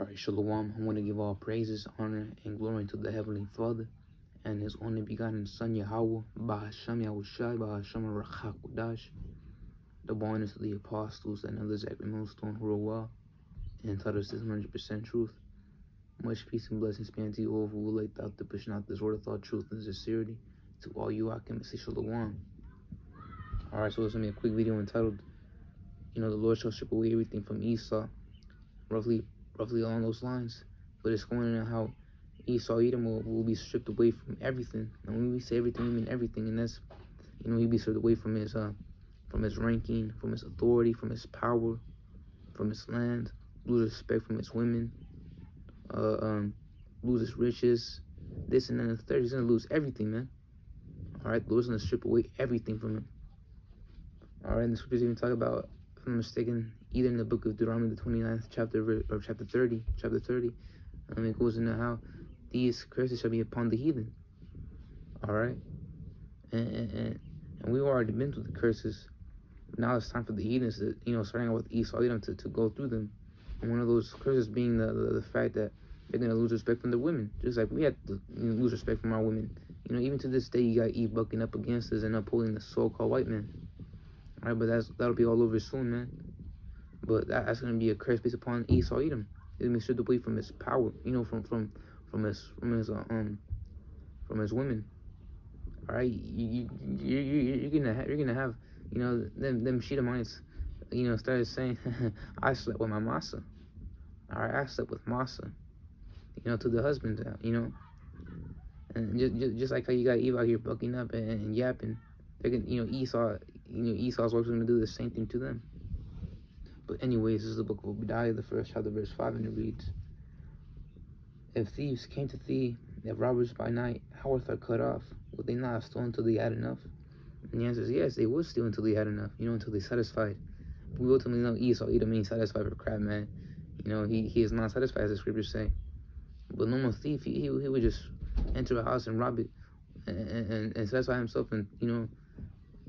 Alright, Shalom. I want to give all praises, honor, and glory to the Heavenly Father and His only begotten Son, Yahweh, Bahasham Yahushai, Bahasham Rachakudash, the bonus of the apostles and others at the millstone who are well, and taught us this 100% truth. Much peace and blessings be unto you all who will like out to pushing out this word of thought, truth, and sincerity. To all you, I can say Shalom. Alright, so it's going to be a quick video entitled, the Lord shall strip away everything from Esau, roughly along those lines. But it's going into how Esau, Edom will be stripped away from everything. And when we say everything, we mean everything. And that's, he'll be stripped away from his ranking, from his authority, from his power, from his land, lose respect from his women, lose his riches, this and then the third. He's gonna lose everything, man. Alright, the Lord's gonna strip away everything from him. Alright, and the scriptures even talk about, if I'm mistaken, either in the book of Deuteronomy, the 29th chapter, or chapter 30, it goes into how these curses shall be upon the heathen. Alright? And we've already been through the curses. Now it's time for the heathens to, starting out with Esau, Edom, to go through them. And one of those curses being the fact that they're going to lose respect from their women. Just like we had to lose respect from our women. Even to this day, you got Eve bucking up against us and upholding the so-called white man. Alright, but that'll be all over soon, man. But that's going to be a curse based upon Esau, Edom. He's going to be stripped away from his power, from his women. All right, you're gonna have them Shedemites, started saying, I slept with my masa. All right, I slept with masa. To the husbands, and just like how you got Eve out here bucking up and yapping, they're gonna, Esau's wives are gonna do the same thing to them. But anyways, this is the book of Obadiah, the first chapter, verse 5, and it reads, if thieves came to thee, if robbers by night, how art thou cut off? Would they not have stolen until they had enough? And the answer is yes, they would steal until they had enough, until they satisfied. We ultimately know Esau, Edom ain't satisfied for crap, man. He is not satisfied, as the scriptures say. But normal thief, he would just enter a house and rob it and satisfy himself, and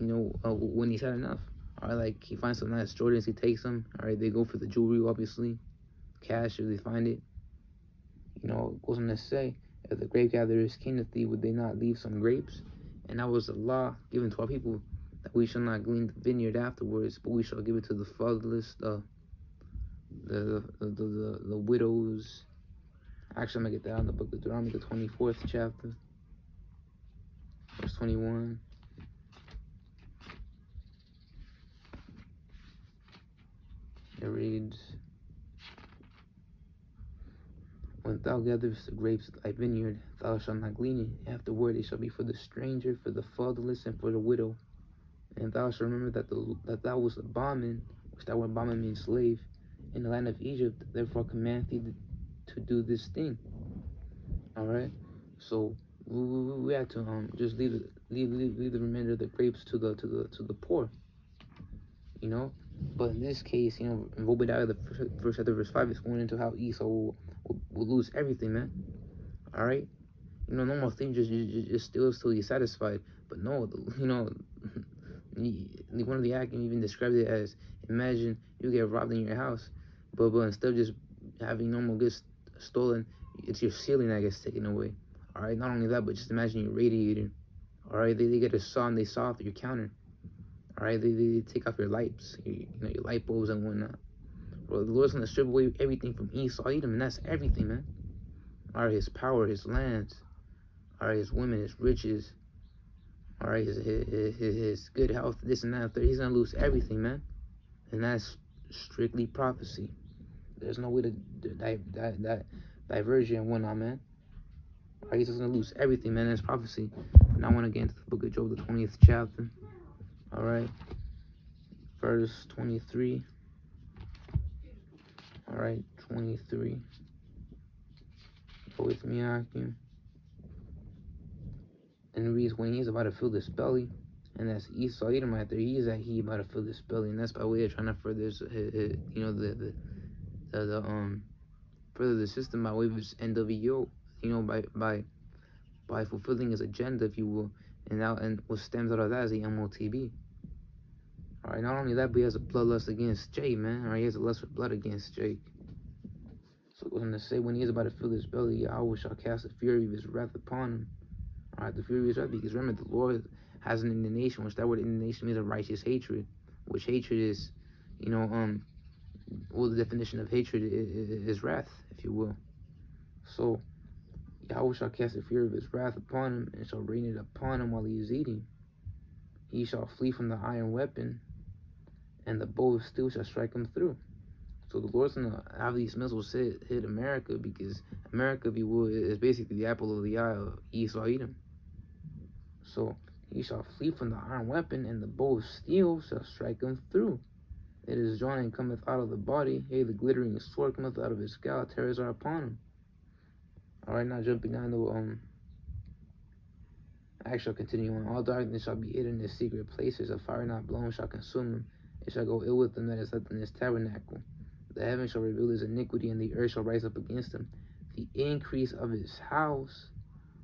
when he's had enough. Alright, like he finds some nice Jordans, he takes them. Alright, they go for the jewelry, obviously, cash if they find it. It goes on to say, if the grape gatherers came to thee, would they not leave some grapes? And that was the law given to our people, that we shall not glean the vineyard afterwards, but we shall give it to the fatherless, the widows. Actually, I'm gonna get that out in the book of Deuteronomy, the 24th chapter, verse 21. It reads, when thou gatherest the grapes of thy vineyard, thou shalt not glean it. Afterward, it shall be for the stranger, for the fatherless, and for the widow. And thou shalt remember that thou wast a bondman, which that word bondman means slave, in the land of Egypt. Therefore, I command thee to do this thing. All right. So we have to just leave the remainder of the grapes to the poor. But in this case, in Obadiah, the first chapter, verse 5, is going into how Esau will lose everything, man. All right, normal thing just steals till you're satisfied. But no, one of the acting even described it as, imagine you get robbed in your house, but instead of just having normal goods stolen, it's your ceiling that gets taken away. All right, not only that, but just imagine your radiator. All right, they get a saw and they saw off your counter. All right, they take off your lights, your light bulbs and whatnot. Bro, the Lord's gonna strip away everything from Esau, Edom, and that's everything, man. All right, his power, his lands, all right, his women, his riches, all right, his good health, this and that. He's gonna lose everything, man, and that's strictly prophecy. There's no way to diverge and whatnot, man. All right, he's just gonna lose everything, man. That's prophecy. And I want to get into the book of Job, the 20th chapter. All right, verse 23. All right, 23. Go with me, Akim. And it reads, when he's about to fill this belly, and that's Esau, Edom right there. He about to fill this belly, and that's by way of trying to further his, further the system by way of his NWO, by fulfilling his agenda, if you will, and what stems out of that is the MOTB. All right, not only that, but he has a bloodlust against Jake, man. All right, he has a lust for blood against Jake. So goes on to say, when he is about to fill his belly, Yahweh shall cast the fury of his wrath upon him. All right, the fury of his wrath, because remember, the Lord has an indignation, which that word indignation means a righteous hatred, which hatred is, well, the definition of hatred is wrath, if you will. So, Yahweh shall cast the fury of his wrath upon him, and shall rain it upon him while he is eating. He shall flee from the iron weapon, and the bow of steel shall strike him through. So the Lord's going to have these missiles hit America, because America, if you will, is basically the apple of the eye of Esau Edom. So he shall flee from the iron weapon, and the bow of steel shall strike him through. It is drawn and cometh out of the body, yea, the glittering sword cometh out of his scalp, terrors are upon him. Alright, now jumping down to, I shall continue on. All darkness shall be hidden in his secret places, a fire not blown shall consume him. It shall go ill with him that is left in his tabernacle. The heaven shall reveal his iniquity, and the earth shall rise up against him. The increase of his house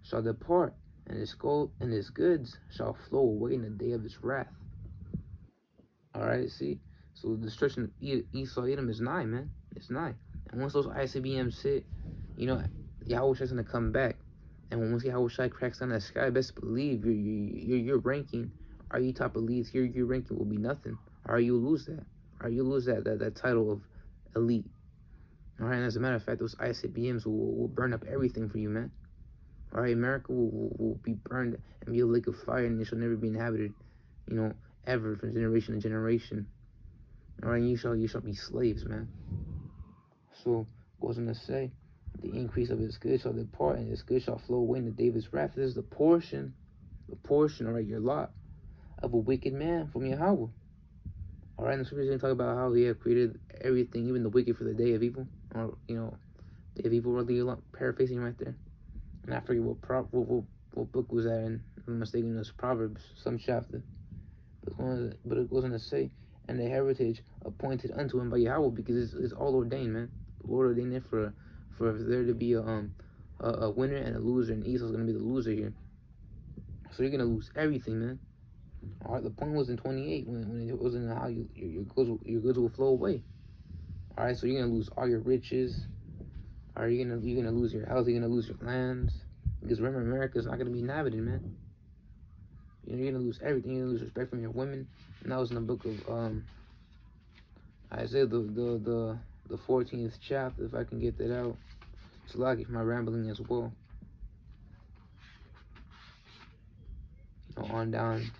shall depart, and his gold and his goods shall flow away in the day of his wrath. Alright, see? So the destruction of Esau Edom is nigh, man. It's nigh. And once those ICBMs hit, Yahweh Shai's gonna come back. And when Yahweh Shai cracks down that sky, best believe your ranking, are you top elite, your ranking will be nothing. Or you lose that. Or you lose that title of elite. Alright, and as a matter of fact, those ICBMs will burn up everything for you, man. Alright, America will be burned and be a lake of fire, and it shall never be inhabited, ever, from generation to generation. Alright, you shall be slaves, man. So, goes on to say, the increase of his good shall depart, and his good shall flow away into David's wrath. This is the portion, alright, your lot of a wicked man from Yahweh. Alright, and the scriptures going to talk about how he had created everything, even the wicked, for the day of evil. Or, day of evil, really, paraphrasing right there. And I forget what book was that in. If I'm mistaken, it was Proverbs, some chapter. But it goes on to say, and the heritage appointed unto him by Yahweh, because it's all ordained, man. The Lord ordained it for there to be a winner and a loser, and Esau's gonna be the loser here. So you're gonna lose everything, man. All right, the point was in 28 when it wasn't how your goods will flow away. All right, so you're gonna lose all your riches. All right, you're gonna lose your health. You're gonna lose your lands, because remember, America's not gonna be inhabited, man. You're gonna lose everything. You're gonna lose respect from your women. And that was in the book of Isaiah, the 14th chapter, if I can get that out. It's lucky for my rambling as well. On down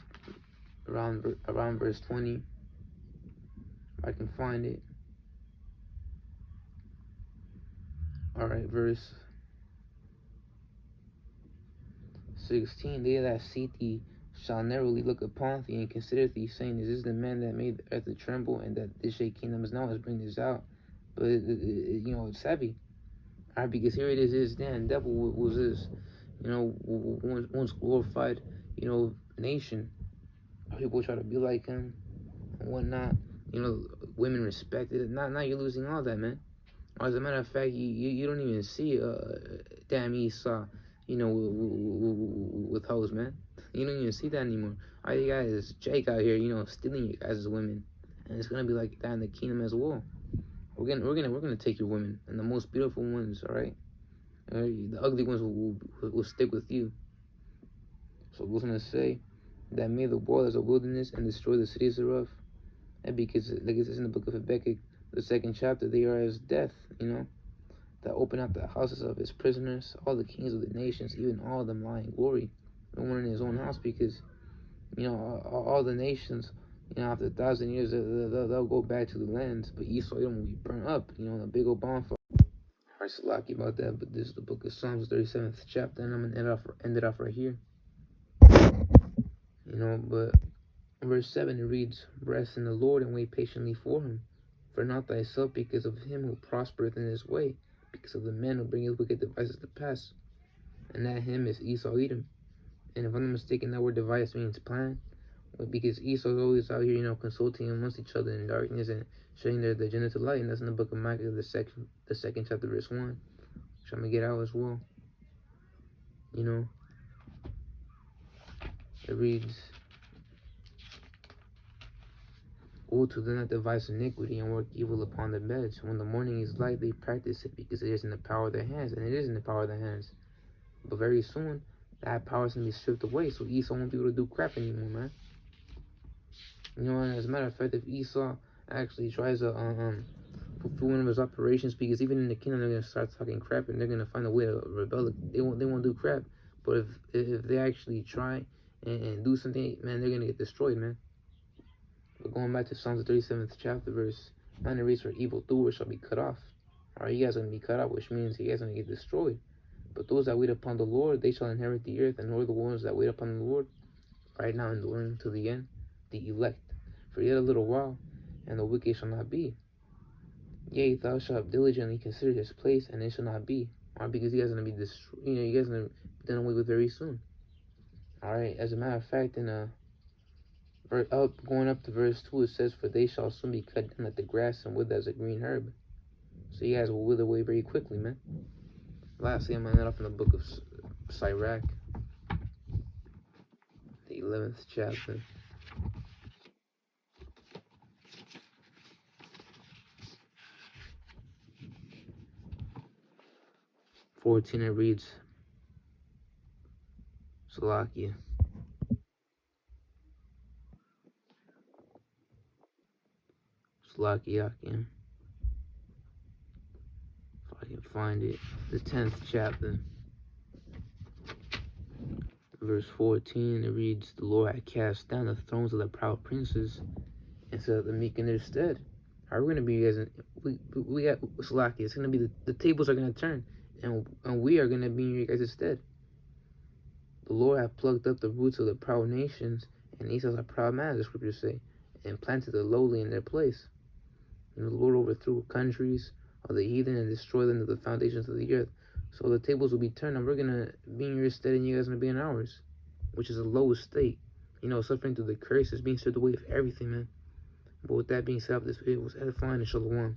around verse 20, if I can find it. Alright, verse 16. They that seek thee shall narrowly look upon thee, and consider thee, saying, is this the man that made the earth to tremble, and that this shake kingdoms now has bring this out? But it's heavy. Alright, because here it is, damn, devil was this, once glorified, nation. People try to be like him and whatnot. Women respected it. Now you're losing all that, man. As a matter of fact, you don't even see damn Esau, with hoes, man. You don't even see that anymore. All you got is Jake out here, stealing you guys' women, and it's gonna be like that in the kingdom as well. We're gonna take your women, and the most beautiful ones, all right. The ugly ones will stick with you. So what's gonna say that made the world as a wilderness and destroy the cities thereof? And because, like it says in the book of Habakkuk, the 2nd chapter, they are as death, that open up the houses of his prisoners, all the kings of the nations, even all of them lie in glory, no one in his own house, because, all the nations, after 1,000 years, they'll go back to the lands, but Esau will be burnt up, a big old bonfire. Hard to lucky about that, but this is the book of Psalms, 37th chapter, and I'm going to end it off right here. But verse 7, it reads, rest in the Lord and wait patiently for him. For not thyself, because of him who prospereth in his way, because of the man who bringeth wicked devices to pass. And that him is Esau Edom. And if I'm not mistaken, that word device means plan. Because Esau's always out here, consulting amongst each other in darkness and showing their agenda to light. And that's in the book of Micah, the second chapter, verse 1. Which I'm going to get out as well. It reads, Woe to them that devise iniquity and work evil upon their beds. When the morning is light, they practice it because it is in the power of their hands, and it is in the power of their hands. But very soon, that power is going to be stripped away, so Esau won't be able to do crap anymore, man. You know, and as a matter of fact, if Esau actually tries to fulfill one of his operations, because even in the kingdom they're gonna start talking crap and they're gonna find a way to rebel. They won't do crap. But if they actually try and do something, man, they're gonna get destroyed, man. But going back to Psalms the 37th chapter, verse 9, it reads, "For evildoers shall be cut off." Alright, you guys are gonna be cut off, which means you guys are gonna get destroyed. But those that wait upon the Lord, they shall inherit the earth, and who are the ones that wait upon the Lord? Right now, enduring to the end, the elect. For yet a little while, and the wicked shall not be. Yea, thou shalt diligently consider his place, and it shall not be. Alright, because you guys are gonna be destroyed. You know, you guys are gonna be done away with very soon. Alright, as a matter of fact, in going up to verse 2, it says, "For they shall soon be cut down like the grass and wither as a green herb." So you guys will wither away very quickly, man. Lastly, I'm gonna end off in the book of Sirach, the 11th chapter. 14, it reads, Salakia. Salakiakim. If I can find it. The 10th chapter. Verse 14, it reads, "The Lord had cast down the thrones of the proud princes and set up the meek in their stead." Are we going to be, guys? We got Salakia. It's going to be the tables are going to turn, and we are going to be in your guys' stead. The Lord hath plucked up the roots of the proud nations, and Esau's a proud man, the scriptures say, and planted the lowly in their place. And the Lord overthrew countries of the heathen and destroyed them to the foundations of the earth. So the tables will be turned, and we're going to be in your stead, and you guys are going to be in ours, which is the lowest state. You know, suffering through the curses, being stripped away of everything, man. But with that being said, this video was edifying and shalom.